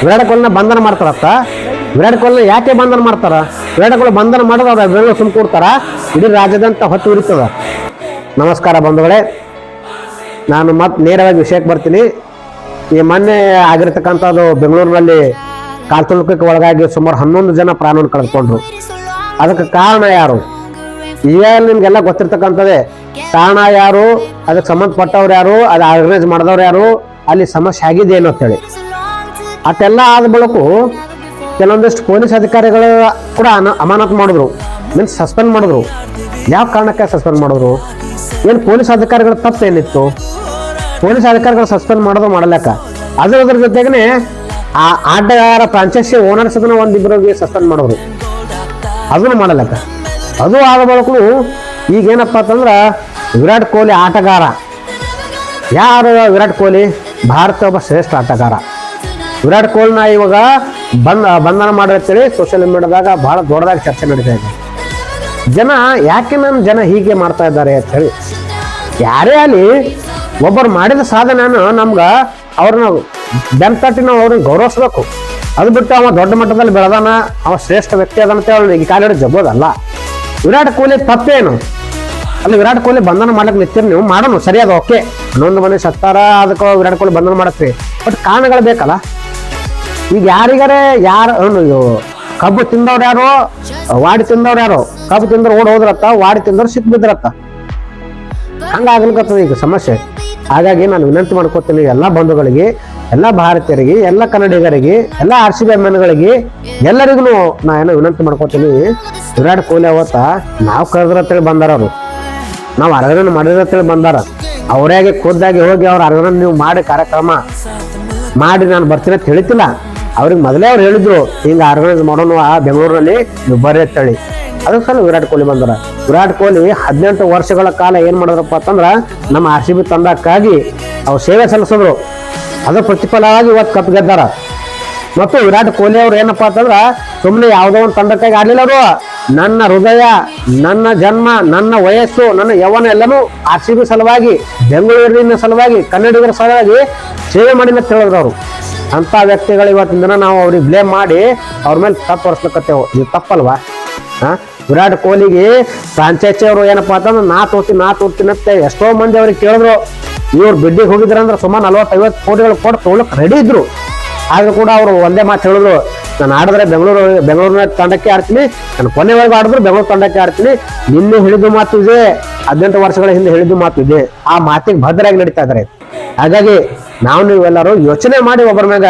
ವಿರಾಟ್ ಕೊಹ್ಲಿನ ಬಂಧನ ಮಾಡ್ತಾರತ್ತ. ವಿರಾಟ್ ಕೊಹ್ಲಿ ಯಾಕೆ ಬಂಧನ ಮಾಡ್ತಾರ? ವಿರಾಟ್ ಕೊಹ್ಲಿ ಬಂಧನ ಮಾಡೋದು ಅವ್ರ ಬೆಂಗಳೂರು ಸುಮ್ ಕೊಡ್ತಾರ, ಇಡೀ ರಾಜ್ಯದಂತ ಹೊತ್ತು ಉರಿತದ. ನಮಸ್ಕಾರ ಬಂಧುಗಳೇ, ನಾನು ಮತ್ತೆ ನೇರವಾಗಿ ವಿಷಯಕ್ಕೆ ಬರ್ತೀನಿ. ಈ ಮೊನ್ನೆ ಆಗಿರ್ತಕ್ಕಂಥದ್ದು ಬೆಂಗಳೂರಿನಲ್ಲಿ ಕಾಲ್ತುಳಿತಕ್ಕೆ ಒಳಗಾಗಿ ಸುಮಾರು 11 ಜನ ಪ್ರಾಣವನ್ನು ಕಳೆದುಕೊಂಡ್ರು. ಅದಕ್ಕೆ ಕಾರಣ ಯಾರು? ಈಗ ನಿಮ್ಗೆಲ್ಲ ಗೊತ್ತಿರ್ತಕ್ಕಂಥದ್ದೇ. ಕಾರಣ ಯಾರು, ಅದಕ್ಕೆ ಸಂಬಂಧಪಟ್ಟವ್ರು ಯಾರು, ಅದು ಆರ್ಗನೈಸ್ ಮಾಡಿದವ್ರು ಯಾರು, ಅಲ್ಲಿ ಸಮಸ್ಯೆ ಆಗಿದೆ ಏನು ಅಂತೇಳಿ. ಅಷ್ಟೆಲ್ಲ ಆದ ಬಳಿಕ ಕೆಲವೊಂದಿಷ್ಟು ಪೊಲೀಸ್ ಅಧಿಕಾರಿಗಳು ಕೂಡ ಅಮಾನತು ಮಾಡಿದ್ರು, ಮೀನ್ಸ್ ಸಸ್ಪೆಂಡ್ ಮಾಡಿದ್ರು. ಯಾವ ಕಾರಣಕ್ಕೆ ಸಸ್ಪೆಂಡ್ ಮಾಡಿದ್ರು? ಏನು ಪೊಲೀಸ್ ಅಧಿಕಾರಿಗಳ ತಪ್ಪೇನಿತ್ತು? ಪೊಲೀಸ್ ಅಧಿಕಾರಿಗಳು ಸಸ್ಪೆಂಡ್ ಮಾಡೋದು ಮಾಡಲಕ್ಕ, ಅದ್ರ ಜೊತೆಗೇ ಆ ಆಟಗಾರ ಫ್ರಾಂಚೈಸಿ ಓನರ್ಸ್ ಅದನ್ನ ಒಂದಿಬ್ಬರಿಗೆ ಸಸ್ಪೆಂಡ್ ಮಾಡೋರು, ಅದನ್ನು ಮಾಡಲಕ್ಕ. ಅದು ಆದ ಬಳಿಕ ಈಗ ಏನಪ್ಪ ಅಂತಂದ್ರೆ ವಿರಾಟ್ ಕೊಹ್ಲಿ ಆಟಗಾರ ಯಾರು? ವಿರಾಟ್ ಕೊಹ್ಲಿ ಭಾರತ ಒಬ್ಬ ಶ್ರೇಷ್ಠ ಆಟಗಾರ. ವಿರಾಟ್ ಕೊಹ್ಲಿನ ಇವಾಗ ಬಂಧನ ಮಾಡಿರ್ತೇಳಿ ಸೋಷಿಯಲ್ ಮೀಡಿಯಾದಾಗ ಬಹಳ ದೊಡ್ಡದಾಗಿ ಚರ್ಚೆ ನಡೀತಾ ಇದೆ. ಯಾಕೆ ಜನ ಹೀಗೆ ಮಾಡ್ತಾ ಇದ್ದಾರೆ ಅಂತ ಹೇಳಿ. ಯಾರೇ ಅಲ್ಲಿ ಒಬ್ಬರು ಮಾಡಿದ ಸಾಧನೆಯನ್ನು ನಮ್ಗೆ ಅವ್ರನ್ನ ಬೆಂತಟ್ಟಿ ನಾವು ಅವ್ರನ್ನ ಗೌರವಿಸ್ಬೇಕು. ಅದು ಬಿಟ್ಟು ಅವ ದೊಡ್ಡ ಮಟ್ಟದಲ್ಲಿ ಬೆಳೆದಾನ, ಅವ ಶ್ರೇಷ್ಠ ವ್ಯಕ್ತಿ ಅದಂತೆ ಅವ್ರು ಈ ಕಾಲ ಜಗ್ಗೋದಲ್ಲ. ವಿರಾಟ್ ಕೊಹ್ಲಿ ತಪ್ಪೇನು? ಅಲ್ಲಿ ವಿರಾಟ್ ಕೊಹ್ಲಿ ಬಂಧನ ಮಾಡ್ಲಿಕ್ಕೆ ನಿಂತಿರಿ, ನೀವು ಮಾಡೋಣ ಸರಿಯಾದ, ಓಕೆ. 11 ಮನೆ ಸತ್ತಾರ, ಅದಕ್ಕೆ ವಿರಾಟ್ ಕೊಹ್ಲಿ ಬಂಧನ ಮಾಡತ್ರಿ, ಬಟ್ ಕಾರಣಗಳು ಬೇಕಲ್ಲ. ಈಗ ಯಾರಿಗಾರೆ ಕಬ್ಬು ತಿಂದವ್ರು ಯಾರು, ವಾಡಿ ತಿಂದವ್ರು ಯಾರು? ಕಬ್ಬು ತಿಂದವ್ರು ಓಡ್ ಹೋದ್ರತ್ತ, ವಾಡಿ ತಿಂದವ್ರು ಸಿಕ್ ಬಿದ್ರತ್ತ. ಹಂಗಾಗ್ಲಿಕ್ಕತ್ತದ ಈಗ ಸಮಸ್ಯೆ. ಹಾಗಾಗಿ ನಾನು ವಿನಂತಿ ಮಾಡ್ಕೊತೀನಿ ಎಲ್ಲ ಬಂಧುಗಳಿಗೆ, ಎಲ್ಲ ಭಾರತೀಯರಿಗೆ, ಎಲ್ಲ ಕನ್ನಡಿಗರಿಗೆ, ಎಲ್ಲ RCB ಅಭಿಮಾನಿಗಳಿಗೆ, ಎಲ್ಲರಿಗೂ ನಾ ಏನೋ ವಿನಂತಿ ಮಾಡ್ಕೊತೀನಿ. ವಿರಾಟ್ ಕೊಹ್ಲಿ ಅವತ್ತ ನಾವು ಕರೆದ್ರತ್ತೇಳಿ ಬಂದಾರ, ಅವರು ನಾವು ಅರ್ಗನ ಮಾಡಿದ್ರತ್ತೇಳಿ ಬಂದಾರ. ಅವರಾಗೆ ಖುದ್ದಾಗಿ ಹೋಗಿ ಅವ್ರ ಅರ್ಗನ ನೀವು ಮಾಡಿ ಕಾರ್ಯಕ್ರಮ ಮಾಡಿ ನಾನು ಬರ್ತೀನಿ ಅಂತ ಹೇಳ್ತಿಲ್ಲ. ಅವ್ರಿಗೆ ಮೊದಲೇ ಅವ್ರು ಹೇಳಿದ್ರು ಹಿಂಗೆ ಆರ್ಗನೈಸ್ ಮಾಡೋಣ ಆ ಬೆಂಗಳೂರಲ್ಲಿ, ನೀವು ಬರ್ರಿ ಅಂತೇಳಿ. ಅದಕ್ಕೆ ಸಲ ವಿರಾಟ್ ಕೊಹ್ಲಿ ಬಂದಾರ. ವಿರಾಟ್ ಕೊಹ್ಲಿ 18 ವರ್ಷಗಳ ಕಾಲ ಏನ್ ಮಾಡಿದ್ರಪ್ಪ ಅಂತಂದ್ರ ನಮ್ಮ RCB ತಂಡಕ್ಕಾಗಿ ಅವ್ರು ಸೇವೆ ಸಲ್ಲಿಸಿದ್ರು. ಅದ್ರ ಪ್ರತಿಫಲವಾಗಿ ಇವತ್ತು ಕಪ್ ಗೆದ್ದಾರ. ಮತ್ತು ವಿರಾಟ್ ಕೊಹ್ಲಿ ಅವ್ರು ಏನಪ್ಪಾ ಅಂತಂದ್ರ ಸುಮ್ಮನೆ ಯಾವುದೋ ಒಂದು ತಂಡಕ್ಕಾಗಿ ಆಡ್ಲಿಲ್ಲ. ಅವರು ನನ್ನ ಹೃದಯ, ನನ್ನ ಜನ್ಮ, ನನ್ನ ವಯಸ್ಸು, ನನ್ನ ಯೌವನ ಎಲ್ಲನೂ RCB ಸಲುವಾಗಿ, ಬೆಂಗಳೂರಿನ ಸಲುವಾಗಿ, ಕನ್ನಡಿಗರ ಸಲುವಾಗಿ ಸೇವೆ ಮಾಡಿಲ್ಲ ಅಂತ ಹೇಳಿದ್ರು ಅವರು. ಅಂತ ವ್ಯಕ್ತಿಗಳು ಇವತ್ತಿನ ದಿನ ನಾವು ಅವ್ರಿಗೆ ಬ್ಲೇಮ್ ಮಾಡಿ ಅವ್ರ ಮೇಲೆ ತಪ್ಪು ಹೊರಿಸ್ಲಿಕ್ಕತ್ತೇವು. ಇದು ತಪ್ಪಲ್ವಾ? ವಿರಾಟ್ ಕೊಹ್ಲಿಗೆ ಫ್ರಾಂಚೈಸಿ ಅವರು ಏನಪ್ಪಾ ಅಂತಂದ್ರೆ ನಾ ತೋರ್ತೀನಿ ಅಂತ ಎಷ್ಟೋ ಮಂದಿ ಅವ್ರಿಗೆ ಕೇಳಿದ್ರು. ಇವ್ರು ಬಿಡ್ಡಿಗೆ ಹೋಗಿದ್ರಂದ್ರೆ ಸುಮಾರು 40-50 ಕೋಟಿಗಳು ಕೊಟ್ಟು ತೊಗೊಳಕ್ ರೆಡಿ ಇದ್ರು. ಆದ್ರೂ ಕೂಡ ಅವರು ಒಂದೇ ಮಾತು ಹೇಳಿದ್ರು, ನಾನು ಆಡಿದ್ರೆ ಬೆಂಗಳೂರಿನ ತಂಡಕ್ಕೆ ಆಡ್ತೀನಿ, ನಾನು ಕೊನೆವರೆಗೂ ಆಡಿದ್ರು ಬೆಂಗಳೂರು ತಂಡಕ್ಕೆ ಆಡ್ತೀನಿ. ನಿನ್ನೆ ಹೇಳಿದ್ದು ಮಾತು ಇದೆ, 18 ವರ್ಷಗಳ ಹಿಂದೆ ಹೇಳಿದ್ದು ಮಾತು ಇದೆ. ಆ ಮಾತಿಗೆ ಭದ್ರಾಗಿ ನಡೀತಾ ಇದ್ದಾರೆ. ಹಾಗಾಗಿ ನಾವು ನೀವೆಲ್ಲರೂ ಯೋಚನೆ ಮಾಡಿ ಒಬ್ಬರ ಮ್ಯಾಗ